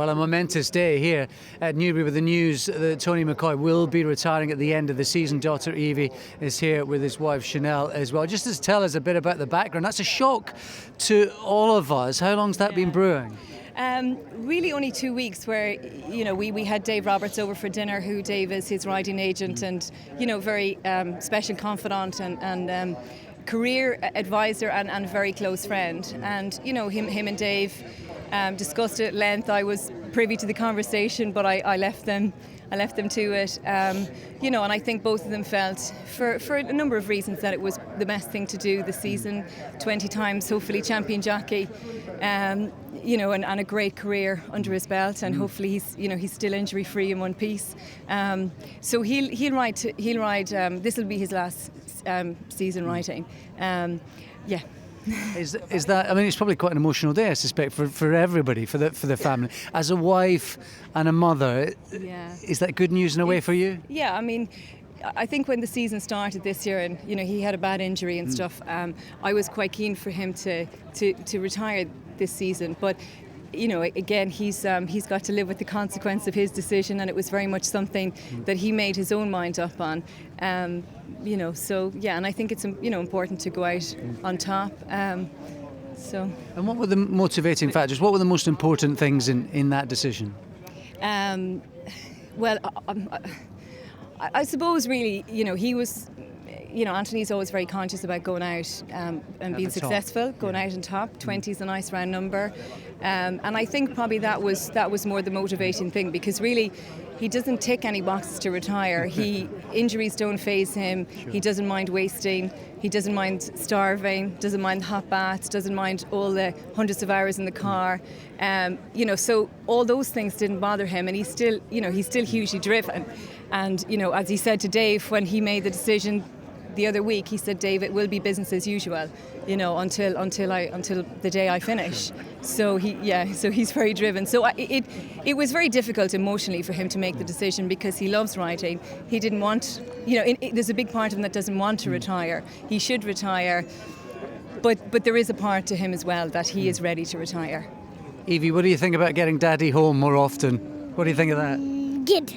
Well, a momentous day here at Newbury with the news that Tony McCoy will be retiring at the end of the season. Daughter Evie is here with his wife Chanelle as well. Just to tell us a bit about the background, that's a shock to all of us. How long's that been brewing? Really only 2 weeks where, we had Dave Roberts over for dinner, who Dave is his riding agent and, very special confidant and career advisor and very close friend. And, him and Dave discussed it at length. I was privy to the conversation, but I left them to it. And I think both of them felt, for a number of reasons, that it was the best thing to do this season. 20 times, hopefully, champion jockey, and a great career under his belt, and hopefully he's still injury free in one piece. So he'll ride. This will be his last season riding. Yeah. Is that? I mean, it's probably quite an emotional day, I suspect, for everybody, for the family. As a wife and a mother, is that good news in a way for you? Yeah, I mean, I think when the season started this year, and he had a bad injury and stuff, I was quite keen for him to retire this season, but. Again, he's got to live with the consequence of his decision, and it was very much something that he made his own mind up on. And I think it's important to go out on top. And what were the motivating factors? What were the most important things in that decision? Well, I suppose really, he was. Anthony's always very conscious about going out and being successful, going out on top. 20 is a nice round number. And I think probably that was more the motivating thing, because really he doesn't tick any boxes to retire. Injuries don't faze him. He doesn't mind wasting. He doesn't mind starving, doesn't mind hot baths, doesn't mind all the hundreds of hours in the car. So all those things didn't bother him, and he's still hugely driven. And, as he said to Dave when he made the decision the other week, he said, "Dave, it will be business as usual, until the day I finish." So he's very driven. So it was very difficult emotionally for him to make the decision, because he loves riding. He didn't want, there's a big part of him that doesn't want to retire. He should retire, but there is a part to him as well that he is ready to retire. Evie, what do you think about getting Daddy home more often? What do you think of that? Good.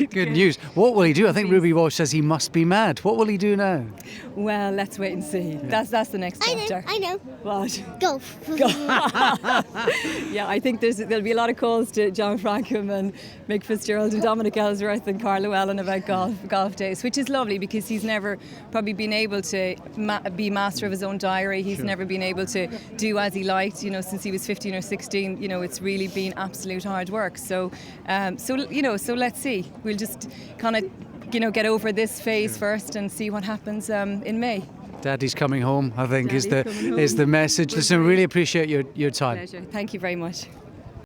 Good news. What will he do? I think Ruby Walsh says he must be mad. What will he do now? Well, let's wait and see. That's the next chapter. I know. What? Golf. Yeah, I think there'll be a lot of calls to John Frankham and Mick Fitzgerald and Dominic Ellsworth and Carl Llewellyn about golf days, which is lovely, because he's never probably been able to be master of his own diary. He's never been able to do as he liked, since he was 15 or 16. It's really been absolute hard work. So let's see. We'll just kind of, get over this phase first and see what happens in May. Daddy's coming home, I think, is the message. Listen, really appreciate your time. Pleasure. Thank you very much.